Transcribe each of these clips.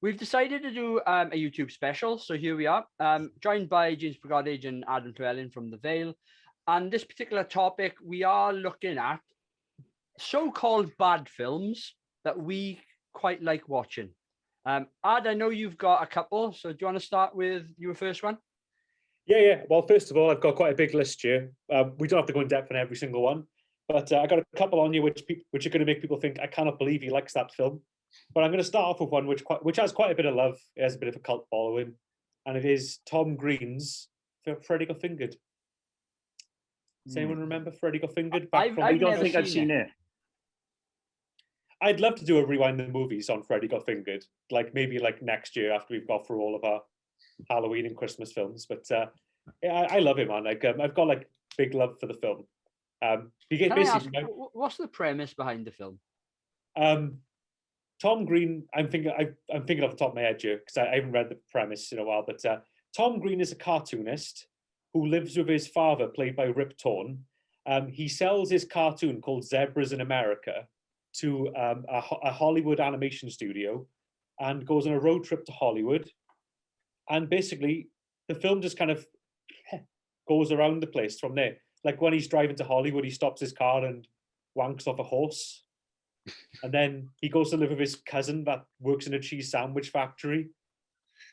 We've decided to do a YouTube special, so here we are, joined by James Brigardage and Adam Llewellyn from The Vale. And this particular topic, we are looking at so-called bad films that we quite like watching. Ad, I know you've got a couple, so do you want to start with your first one? Yeah. Well, first of all, I've got quite a big list here. We don't have to go in depth on every single one, but I got a couple on you which are going to make people think, I cannot believe he likes that film. But I'm going to start off with one which has quite a bit of love. It has a bit of a cult following, and it is Tom Green's Freddy Got Fingered. Does anyone remember Freddy Got Fingered? I don't think I've seen it. I'd love to do a rewind the movies on Freddy Got Fingered, maybe next year after we've got through all of our Halloween and Christmas films. But yeah, I love it, man. I've got big love for the film. What's the premise behind the film? Tom Green, I'm thinking off the top of my head here because I haven't read the premise in a while. But Tom Green is a cartoonist who lives with his father, played by Rip Torn. He sells his cartoon called Zebras in America to a Hollywood animation studio, and goes on a road trip to Hollywood. And basically, the film just kind of goes around the place from there. Like when he's driving to Hollywood, he stops his car and wanks off a horse. And then he goes to live with his cousin that works in a cheese sandwich factory.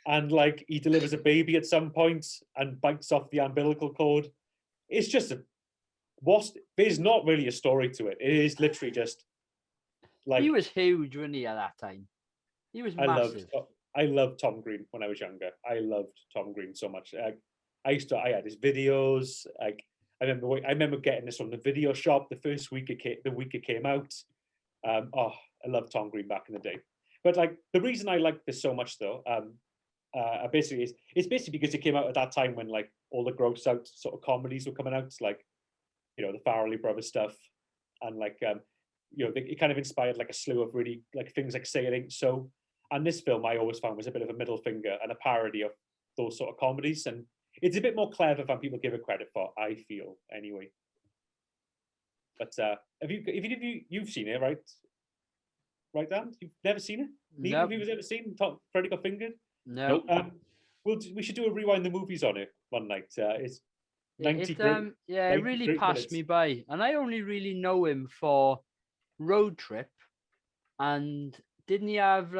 And he delivers a baby at some point and bites off the umbilical cord. It's just there's not really a story to it. It is literally just he was huge, wasn't he, at that time? He was massive. I loved Tom Green when I was younger. I loved Tom Green so much. I had his videos. I remember getting this from the video shop the week it came out. I loved Tom Green back in the day. But the reason I like this so much though, it's basically because it came out at that time when all the gross out sort of comedies were coming out, the Farrelly Brothers stuff, and it kind of inspired a slew of really things like Say It Ain't So. And this film I always found was a bit of a middle finger and a parody of those sort of comedies, and it's a bit more clever than people give it credit for, I feel, anyway. But you've seen it, right? Right, Dan? You've never seen it? Neither of you has ever seen Freddy Got Fingered? No. We should do a rewind the movies on it one night. It's 90 it really passed me by, and I only really know him for Road Trip, and didn't he have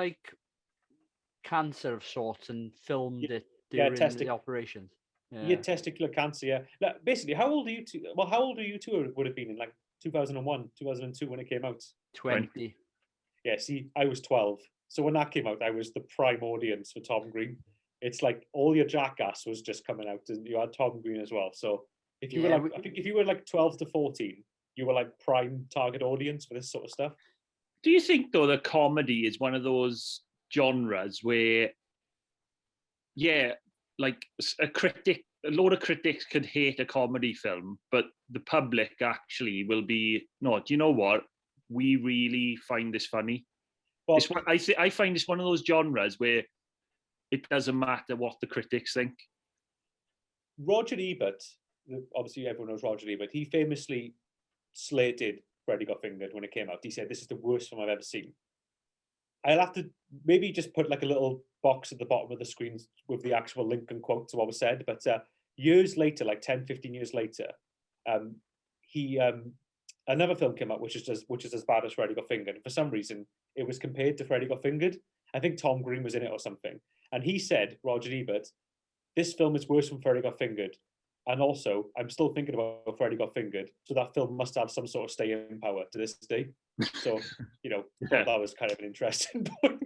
cancer of sorts and filmed it during the operations? Yeah, testicular cancer. Yeah. Basically, how old are you two? Well, how old are you two would have been in 2001, 2002 when it came out? 20. Yeah. See, I was 12, so when that came out, I was the prime audience for Tom Green. It's all your Jackass was just coming out, and you had Tom Green as well. So if you were I think if you were 12 to 14, you were prime target audience for this sort of stuff. Do you think though that comedy is one of those genres where, a lot of critics could hate a comedy film, but the public actually will be, no, do you know what? We really find this funny. Well, I find it's one of those genres where it doesn't matter what the critics think. Roger Ebert, obviously everyone knows Roger Ebert, he famously slated Freddy Got Fingered when it came out. He said, "This is the worst film I've ever seen." I'll have to maybe just put a little box at the bottom of the screen with the actual link and quote to what was said. But years later, 10, 15 years later, another film came out which is as bad as Freddy Got Fingered. And for some reason, it was compared to Freddy Got Fingered. I think Tom Green was in it or something. And he said, Roger Ebert, "This film is worse than Freddy Got Fingered. And also, I'm still thinking about Freddy Got Fingered, so that film must have some sort of staying power to this day." So, that was kind of an interesting point.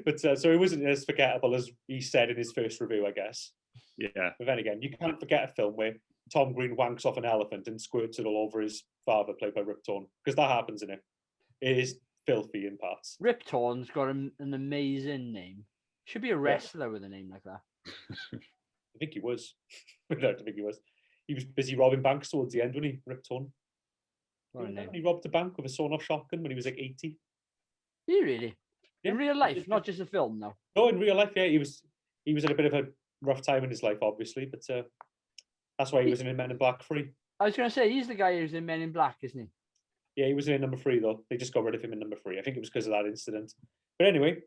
But so it wasn't as forgettable as he said in his first review, I guess. Yeah. But then again, you can't forget a film where Tom Green wanks off an elephant and squirts it all over his father, played by Rip Torn, because that happens in it. It is filthy in parts. Rip Torn's got an amazing name. Should be a wrestler with a name like that. I think he was. I don't think he was. He was busy robbing banks towards the end, wasn't he, Rip Torn? He robbed a bank with a sawn-off shotgun when he was 80. He really? Yeah. In real life, not just a film, though. No, in real life, yeah. He was at a bit of a rough time in his life, obviously, but that's why he was in Men in Black 3. I was going to say, he's the guy who's in Men in Black, isn't he? Yeah, he was in number 3, though. They just got rid of him in number 3. I think it was because of that incident. But anyway,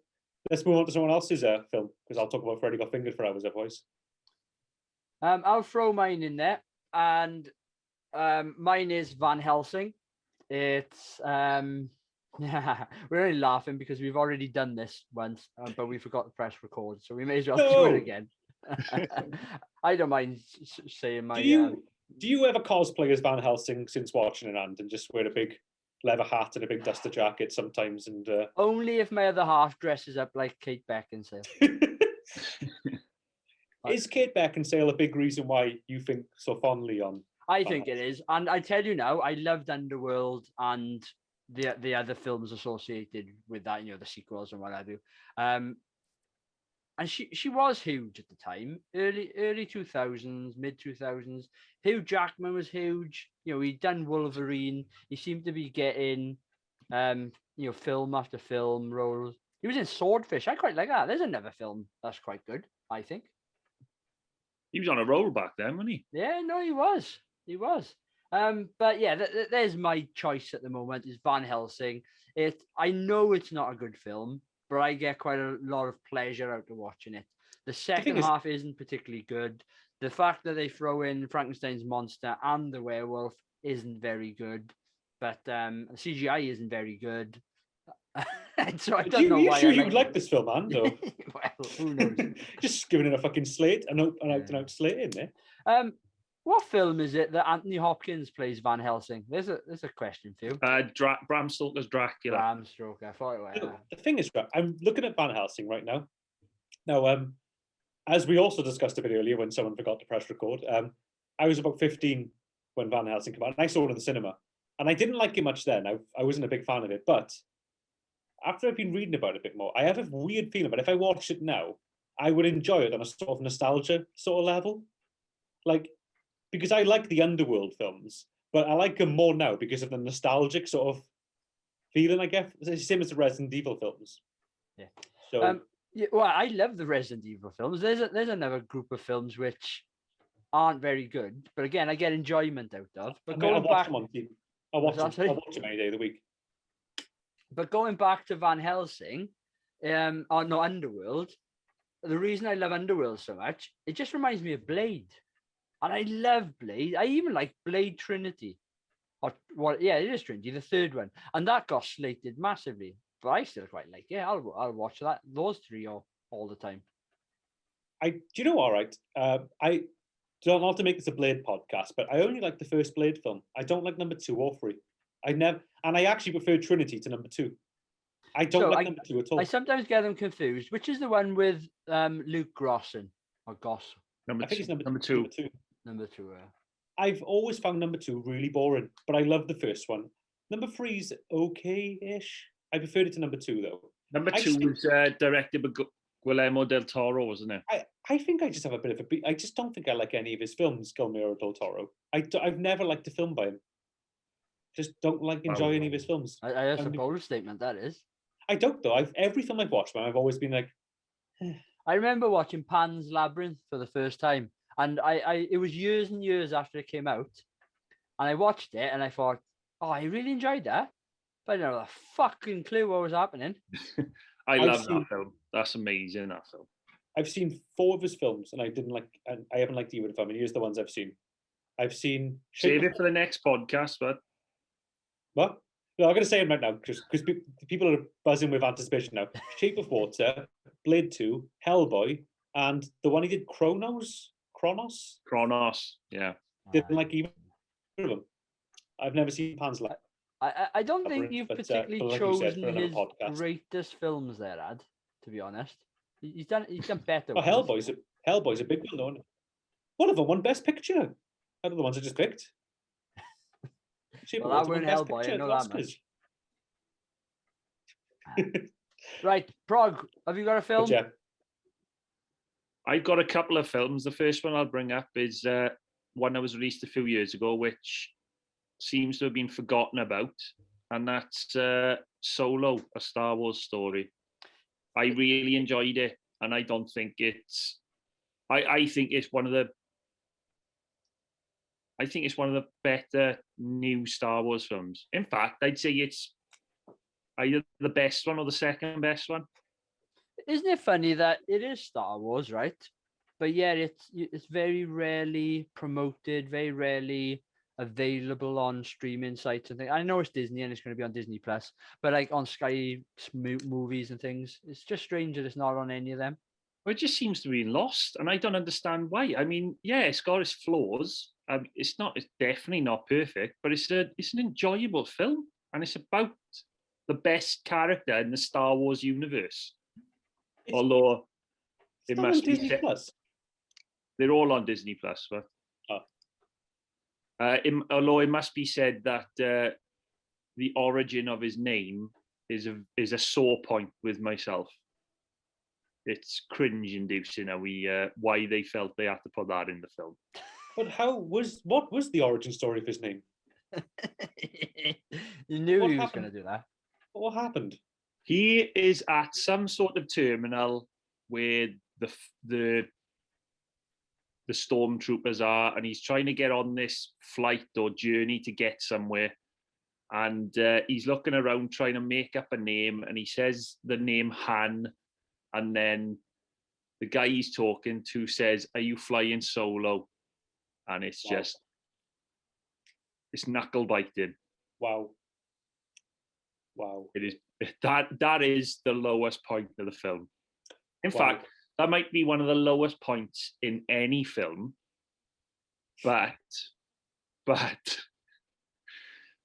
let's move on to someone else's film, because I'll talk about Freddy Got Fingered for hours otherwise. I'll throw mine in there, and mine is Van Helsing. It's we're only laughing because we've already done this once, but we forgot to press record, so we may as well do it again. I don't mind saying my. Do you ever cosplay as Van Helsing since watching it, and just wear a big leather hat and a big duster jacket sometimes? And only if my other half dresses up like Kate Beckinsale. Is Kate Beckinsale a big reason why you think so fondly on? I think it is, and I tell you now, I loved Underworld and the other films associated with that, the sequels and what have you. And she was huge at the time, early 2000s, mid 2000s. Hugh Jackman was huge. He'd done Wolverine. He seemed to be getting, film after film roles. He was in Swordfish. I quite like that. There's another film that's quite good, I think. He was on a roll back then, wasn't he? Yeah, no, he was. He was. But yeah, there's my choice at the moment is Van Helsing. I know it's not a good film, but I get quite a lot of pleasure out of watching it. The second half isn't particularly good. The fact that they throw in Frankenstein's monster and the werewolf isn't very good. But CGI isn't very good. So I don't know why. Sure you would like this film, Ando? Well, who knows? Just giving it a fucking slate, an out slate in there. What film is it that Anthony Hopkins plays Van Helsing? There's a question for you. Bram Stoker's Dracula. Bram Stoker. I thought it was. The thing is, I'm looking at Van Helsing right now. Now, as we also discussed a bit earlier when someone forgot to press record, I was about 15 when Van Helsing came out, and I saw it in the cinema. And I didn't like it much then. I wasn't a big fan of it. But after I've been reading about it a bit more, I have a weird feeling that if I watched it now, I would enjoy it on a sort of nostalgia sort of level. Like, because I like the Underworld films, but I like them more now because of the nostalgic sort of feeling, I guess. It's the same as the Resident Evil films. Yeah. So, well, I love the Resident Evil films. There's another group of films which aren't very good, but again, I get enjoyment out of. But I'll watch them any day of the week. But going back to Van Helsing, Underworld, the reason I love Underworld so much, it just reminds me of Blade. And I love Blade. I even like Blade Trinity. Yeah, it is Trinity, the third one. And that got slated massively. But I still quite like it. I'll watch those three all the time. Do you know all right? I don't want to make this a Blade podcast, but I only like the first Blade film. I don't like number 2 or 3. I actually prefer Trinity to number 2. I don't like number 2 at all. I sometimes get them confused. Which is the one with Luke Grosson or Goss? I think it's number 2. Number 2. I've always found number 2 really boring, but I love the first one. Number 3's okay-ish. I preferred it to number 2 though. Number 2 was directed by Guillermo del Toro, wasn't it? I think I just have a bit of I just don't think I like any of his films, Guillermo del Toro. I've never liked a film by him. Just don't enjoy any of his films. That's a bold statement, that is. I don't though. Every film I've watched, I've always been like. I remember watching Pan's Labyrinth for the first time, and it was years and years after it came out, and I watched it and I thought, oh, I really enjoyed that, but I didn't have a fucking clue what was happening. I love that film. That's amazing, that film. I've seen 4 of his films, and I haven't liked either of them. And here's the ones I've seen. I've seen. Save it for the next podcast, but. What? No, I'm going to say it right now because people are buzzing with anticipation now. Shape of Water, Blade 2, Hellboy, and the one he did, Kronos, yeah. Didn't like either of them. I've never seen Pan's Labyrinth. I don't think you've particularly chosen his greatest films there, Ad, to be honest. He's done better. Oh, Hellboy's a big one, though. One of them won Best Picture. Out of the ones I just picked. Well, that weren't Hellboy, I know that much. Right, Prog, have you got a film? Yeah. I've got a couple of films. The first one I'll bring up is one that was released a few years ago, which seems to have been forgotten about, and that's Solo, a Star Wars story. I really enjoyed it, and I don't think it's. I think it's one of the. I think it's one of the better new Star Wars films. In fact, I'd say it's either the best one or the second best one. Isn't it funny that it is Star Wars, right? But yet it's very rarely promoted, very rarely available on streaming sites and things. I know it's Disney and it's going to be on Disney Plus, but like on Sky movies and things, it's just strange that it's not on any of them. Well, it just seems to be lost, and I don't understand why. I mean, yeah, it's got its flaws. It's definitely not perfect, but it's an enjoyable film, and it's about the best character in the Star Wars universe. Although it must be Disney Plus. They're all on Disney Plus, but although it must be said that the origin of his name is a sore point with myself. It's cringe-inducing why they felt they had to put that in the film. But what was the origin story of his name? You knew he was going to do that. What happened? He is at some sort of terminal where the stormtroopers are, and he's trying to get on this flight or journey to get somewhere. And he's looking around trying to make up a name, and he says the name Han, and then the guy he's talking to says, "Are you flying solo?" And it's just, it's knuckle biting. Wow. It is that is the lowest point of the film. In fact, that might be one of the lowest points in any film, but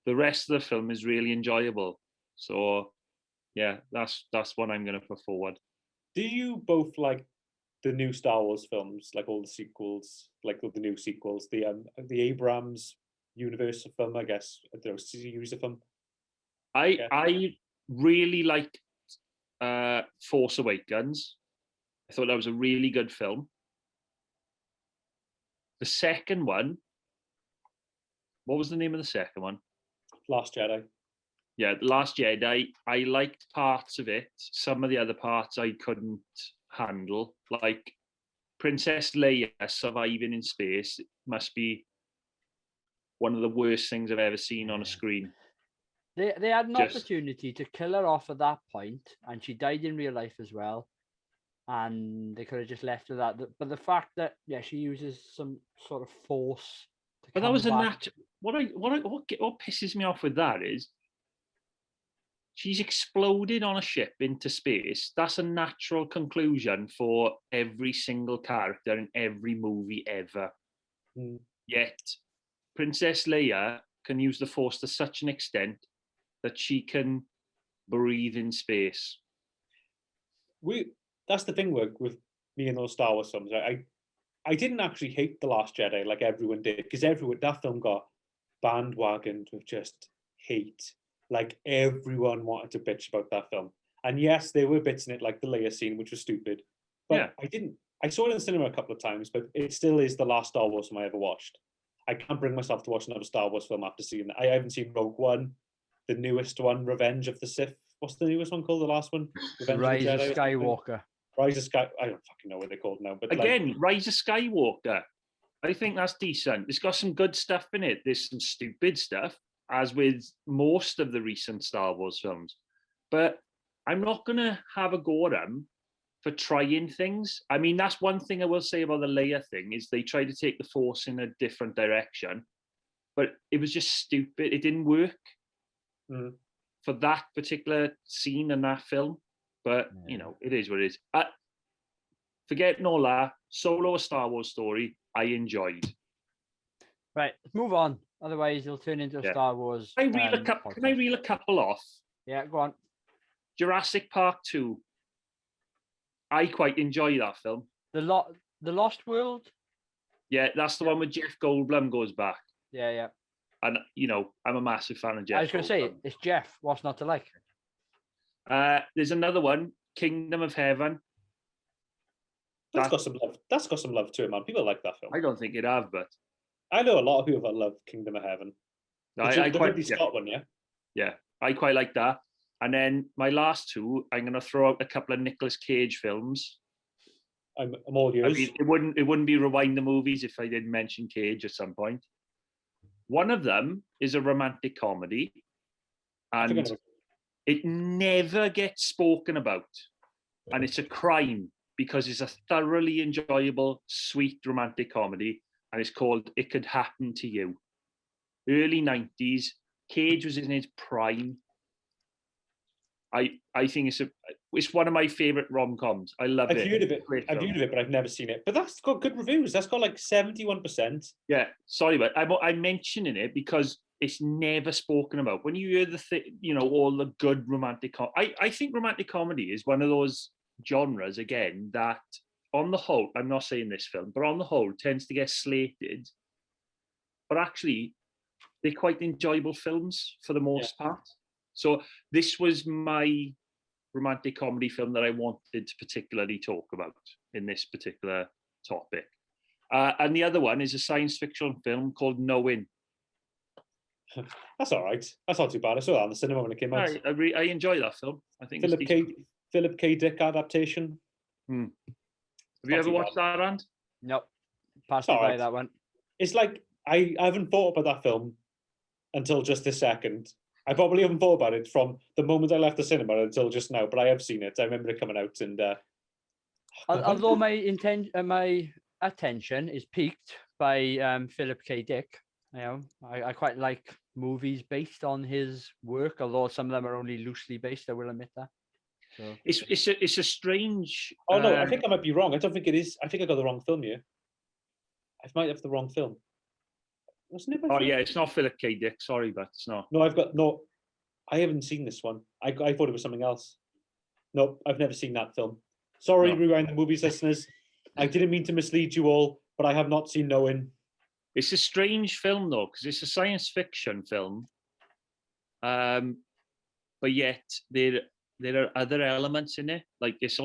the rest of the film is really enjoyable. So yeah, that's what I'm going to put forward. Do you both like the new Star Wars films, like all the sequels, like all the new sequels, the Abrams universe of film, I guess, the series of them? I really liked Force Awakens. I thought that was a really good film. The second one, what was the name of the second one? Last Jedi. Yeah, The Last Jedi. I liked parts of it. Some of the other parts I couldn't handle. Like Princess Leia surviving in space must be one of the worst things I've ever seen on a screen. They had an opportunity to kill her off at that point, and she died in real life as well. And they could have just left her that. But the fact that she uses some sort of force. But that was a natural. What pisses me off with that is she's exploded on a ship into space. That's a natural conclusion for every single character in every movie ever. Yet Princess Leia can use the Force to such an extent that she can breathe in space. That's the thing with me and those Star Wars films. I didn't actually hate The Last Jedi like everyone did, because that film got bandwagoned with just hate. Like everyone wanted to bitch about that film. And yes, there were bits in it like the Leia scene, which was stupid. But I saw it in the cinema a couple of times, but it still is the last Star Wars film I ever watched. I can't bring myself to watch another Star Wars film after seeing it. I haven't seen Rogue One, the newest one, Revenge of the Sith. What's the newest one called? The last one? Rise of Skywalker. Rise of Sky. I don't fucking know what they're called now. But again, Rise of Skywalker. I think that's decent. It's got some good stuff in it. There's some stupid stuff, as with most of the recent Star Wars films. But I'm not going to have a go at them for trying things. I mean, that's one thing I will say about the Leia thing, is they tried to take the Force in a different direction. But it was just stupid. It didn't work for that particular scene in that film. But, it is what it is. Forgetting all that, Solo, a Star Wars story, I enjoyed. Right, let's move on. Otherwise, it'll turn into a Star Wars. Can I reel a couple off? Yeah, go on. Jurassic Park 2. I quite enjoy that film. The Lost World? Yeah, that's the one where Jeff Goldblum goes back. Yeah. And, I'm a massive fan of Jeff. I was going to say, it's Jeff. What's not to like? There's another one, Kingdom of Heaven. That's got some love to it, man. People like that film. I don't think it have, but I know a lot of people that love Kingdom of Heaven. I quite the Scott one, yeah. Yeah, I quite like that. And then my last two, I'm going to throw out a couple of Nicolas Cage films. I'm all yours. I mean, it wouldn't be Rewind the Movies if I didn't mention Cage at some point. One of them is a romantic comedy, and it never gets spoken about. and it's a crime because it's a thoroughly enjoyable, sweet romantic comedy, and it's called It Could Happen to You. Early 90s, Cage was in his prime. I think it's one of my favorite rom-coms. I love it. I've heard of it. Great I've film. heard of it, but I've never seen it. But that's got good reviews. That's got like 71%. Yeah, sorry, but I'm mentioning it because it's never spoken about. When you hear all the good romantic I think romantic comedy is one of those genres, again, that on the whole, I'm not saying this film, but on the whole tends to get slated. But actually, they're quite enjoyable films for the most part. So this was my romantic comedy film that I wanted to particularly talk about in this particular topic. And the other one is a science fiction film called Knowing. That's all right. That's not too bad. I saw that in the cinema when it came out. I enjoy that film. I think Philip K. Dick adaptation. Have you ever watched that, Rand? Nope. Passed me by that one. It's like I haven't thought about that film until just this second. I probably haven't thought about it from the moment I left the cinema until just now, but I have seen it. I remember it coming out, and although my attention is piqued by Philip K. Dick, I quite like movies based on his work, although some of them are only loosely based. I will admit that. So it's a strange. Oh no, I think I might be wrong. I don't think it is. I think I got the wrong film here. I might have the wrong film. Wasn't it? Yeah, it's not Philip K. Dick. Sorry, but it's not. No, I haven't seen this one. I thought it was something else. No, I've never seen that film. Sorry, Rewind the Movies listeners. I didn't mean to mislead you all, but I have not seen Knowing. It's a strange film though, because it's a science fiction film, but yet there are other elements in it. Like it's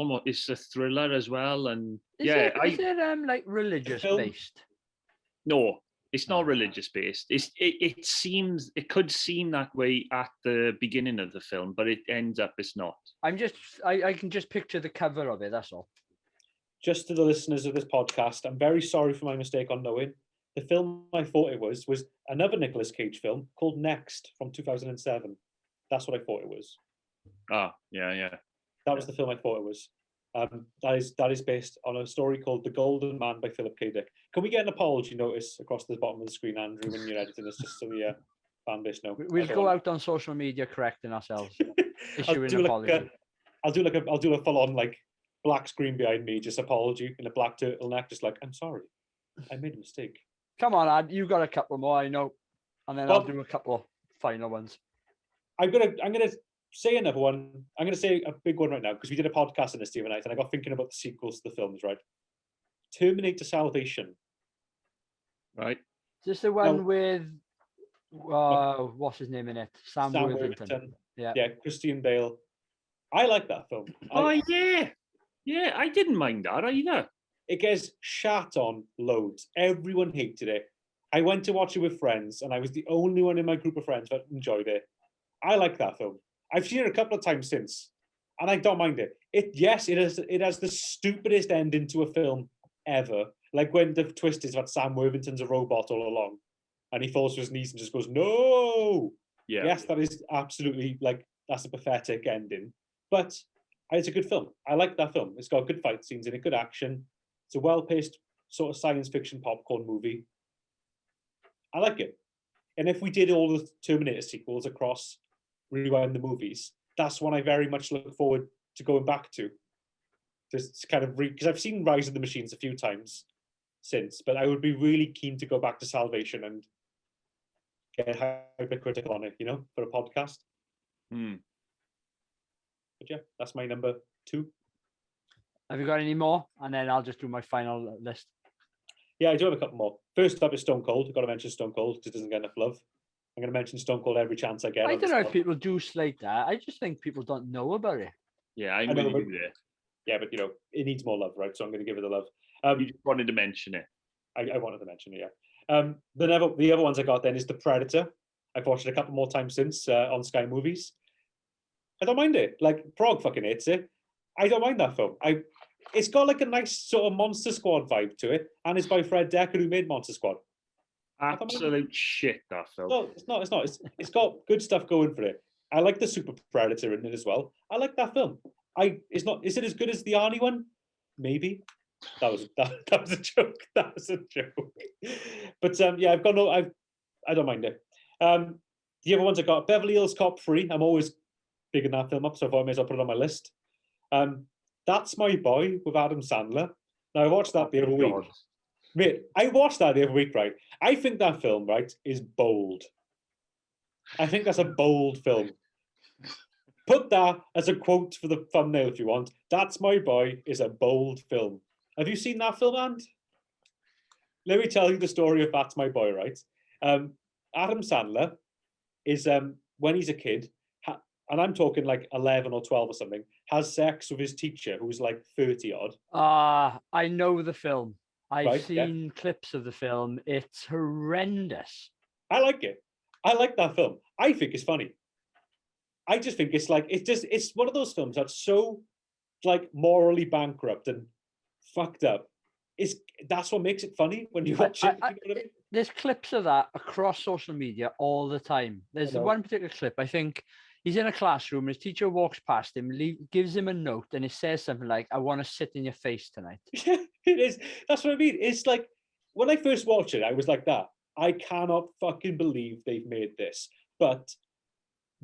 a thriller as well, and is it like religious based? No, it's not religious based. It could seem that way at the beginning of the film, but it ends up it's not. I can just picture the cover of it. That's all. Just to the listeners of this podcast, I'm very sorry for my mistake on Knowing. The film I thought it was another Nicolas Cage film called Next from 2007. That's what I thought it was. Yeah. That was the film I thought it was. That is based on a story called The Golden Man by Philip K. Dick. Can we get an apology notice across the bottom of the screen, Andrew, when you're editing this, just so the fan base know? We'll go out on social media correcting ourselves. Issue an apology. I'll do a full on like black screen behind me, just apology in a black turtleneck, just like I'm sorry, I made a mistake. Come on, Ad, you got a couple more, I know, and then I'll do a couple of final ones. I'm gonna say another one. I'm gonna say a big one right now because we did a podcast on this the other night, and I got thinking about the sequels to the films. Right, Terminator Salvation. Right. Is this the one with what's his name in it? Sam Worthington. Yeah, Christian Bale. I like that film. Yeah, I didn't mind that either. It gets shat on loads. Everyone hated it. I went to watch it with friends, and I was the only one in my group of friends that enjoyed it. I like that film. I've seen it a couple of times since, and I don't mind it. It has the stupidest ending to a film ever. Like when the twist is that Sam Worthington's a robot all along, and he falls to his knees and just goes, "No!" Yeah. Yes, that is absolutely that's a pathetic ending, but it's a good film. I like that film. It's got good fight scenes in it, good action. It's a well-paced sort of science fiction popcorn movie. I like it. And if we did all the Terminator sequels across Rewind the Movies, that's one I very much look forward to going back to. Just kind of because I've seen Rise of the Machines a few times since, but I would be really keen to go back to Salvation and get hypercritical on it, for a podcast. But yeah, that's my number 2. Have you got any more? And then I'll just do my final list. Yeah, I do have a couple more. First up is Stone Cold. I've got to mention Stone Cold because it doesn't get enough love. I'm going to mention Stone Cold every chance I get. I don't know if people do slate that. I just think people don't know about it. Yeah, I really do there. Yeah, but it needs more love, right? So I'm going to give it the love. You just wanted to mention it. I wanted to mention it, yeah. The other ones I got then is The Predator. I've watched it a couple more times since on Sky Movies. I don't mind it. Like, Prog fucking hates it. I don't mind that film. It's got like a nice sort of Monster Squad vibe to it, and it's by Fred Decker, who made Monster Squad. Absolute shit, that film. No, it's not. It's got good stuff going for it. I like the Super Predator in it as well. I like that film. Is it as good as the Arnie one? Maybe. That was a joke. That was a joke. But yeah, I don't mind it. The other ones I got Beverly Hills Cop 3. I'm always picking that film up, so I thought I may as well put it on my list. That's My Boy with Adam Sandler. Now I watched that the other week. Mate, I watched that the other week, right? I think that film, right, is bold. I think that's a bold film. Put that as a quote for the thumbnail if you want. That's My Boy is a bold film. Have you seen that film, Ant? Let me tell you the story of That's My Boy, right? Adam Sandler is, when he's a kid, and I'm talking like 11 or 12 or something, has sex with his teacher who's like 30 odd. I know the film. I've Right, seen clips of the film. It's horrendous. I like it. I like that film. I think it's funny. I just think it's like, it's one of those films that's so like morally bankrupt and fucked up. That's what makes it funny when you watch it. You know what I mean? There's clips of that across social media all the time. There's one particular clip, I think he's in a classroom, his teacher walks past him, gives him a note, and it says something like, I want to sit in your face tonight. Yeah, it is. That's what I mean. It's like, when I first watched it, I was like that. I cannot fucking believe they've made this. But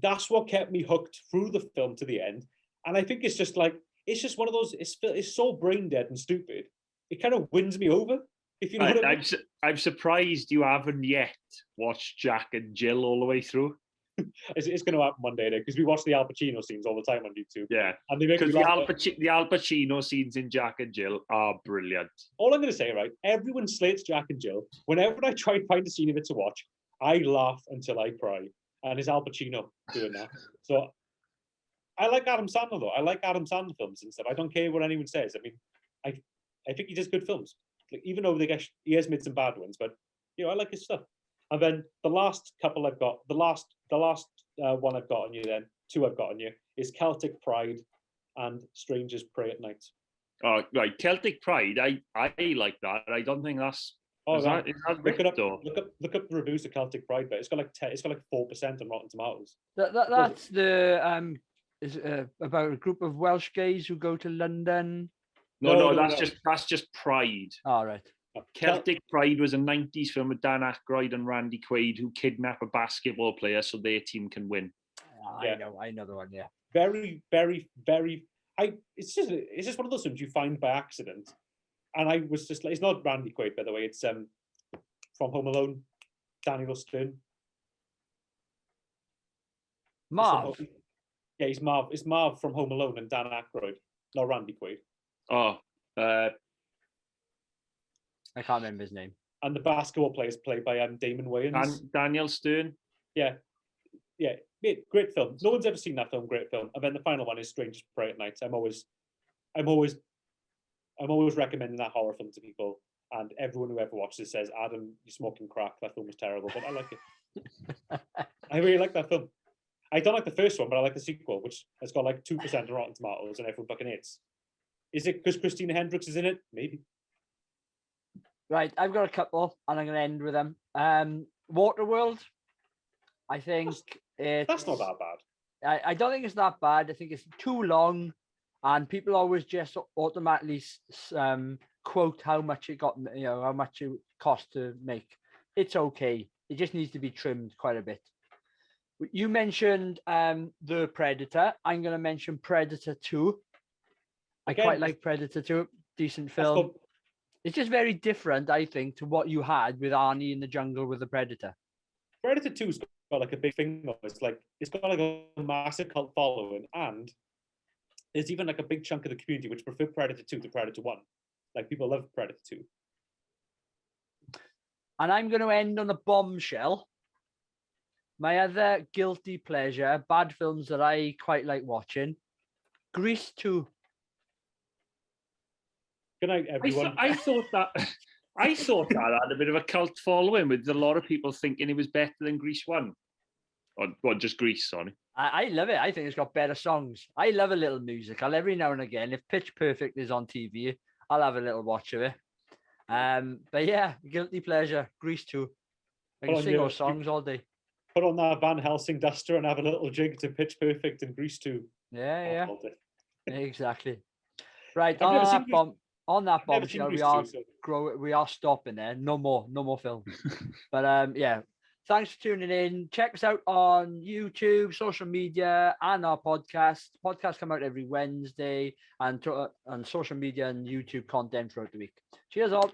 that's what kept me hooked through the film to the end. And I think it's just like, it's just one of those, it's so brain dead and stupid. It kind of wins me over, if you know what I mean. I'm surprised you haven't yet watched Jack and Jill all the way through. It's going to happen one day, because we watch the Al Pacino scenes all the time on YouTube. Yeah, and they make because the Al Pacino scenes in Jack and Jill are brilliant. All I'm going to say, right? Everyone slates Jack and Jill. Whenever I try and find a scene of it to watch, I laugh until I cry, and it's Al Pacino doing that. So I like Adam Sandler though. I like Adam Sandler films and stuff. I don't care what anyone says. I mean, I think he does good films. Like, even though he has made some bad ones, but you know, I like his stuff. And then the last couple I've got, the last one I've got on you, then two I've got on you, is Celtic Pride and Strangers Pray at Night. Oh, right, Celtic Pride. I like that. I don't think that's. Oh, is that look it up. Look up the reviews of Celtic Pride, but it's got like 4% on Rotten Tomatoes. That's the is about a group of Welsh gays who go to London. No, that's just Pride. All right. Celtic Pride was a 90s film with Dan Aykroyd and Randy Quaid who kidnap a basketball player so their team can win. I know the one. Yeah. Very, very, very. It's just one of those things you find by accident, and I was just like, it's not Randy Quaid, by the way. It's from Home Alone, Daniel Stern. Marv. Yeah, he's Marv. It's Marv from Home Alone and Dan Aykroyd, not Randy Quaid. Oh, I can't remember his name. And the basketball player is played by Damon Wayans. Daniel Stern. Yeah, great film. No one's ever seen that film. Great film. And then the final one is Strangers Pray at Night. I'm always recommending that horror film to people, and everyone who ever watches it says, "Adam, you're smoking crack. That film was terrible," but I like it. I really like that film. I don't like the first one, but I like the sequel, which has got like 2% on Rotten Tomatoes, and everyone fucking hates. Is it because Christina Hendricks is in it? Maybe. Right, I've got a couple, and I'm going to end with them. Waterworld. I think that's not that bad. I don't think it's that bad. I think it's too long, and people always just automatically quote how much it got, how much it cost to make. It's okay. It just needs to be trimmed quite a bit. You mentioned The Predator. I'm going to mention Predator 2. I quite like Predator 2. Decent film. It's just very different, I think, to what you had with Arnie in the jungle with the Predator. Predator 2's got like a big thing. It's got like a massive cult following, and there's even like a big chunk of the community which prefer Predator 2 to Predator 1. Like, people love Predator 2. And I'm going to end on a bombshell. My other guilty pleasure, bad films that I quite like watching, Grease 2. Good night, everyone. I thought that had a bit of a cult following, with a lot of people thinking it was better than Grease 1. Or just Grease, sorry. I love it. I think it's got better songs. I love a little musical every now and again. If Pitch Perfect is on TV, I'll have a little watch of it. But yeah, guilty pleasure, Grease 2. I can sing all songs all day. Put on that Van Helsing duster and have a little jig to Pitch Perfect and Grease 2. Yeah. Exactly. Right. I've never seen On that I've never seen bombshell, Grease 2, we are stopping there. No more film. But yeah. Thanks for tuning in. Check us out on YouTube, social media, and our podcast. Podcasts come out every Wednesday, and social media and YouTube content throughout the week. Cheers all.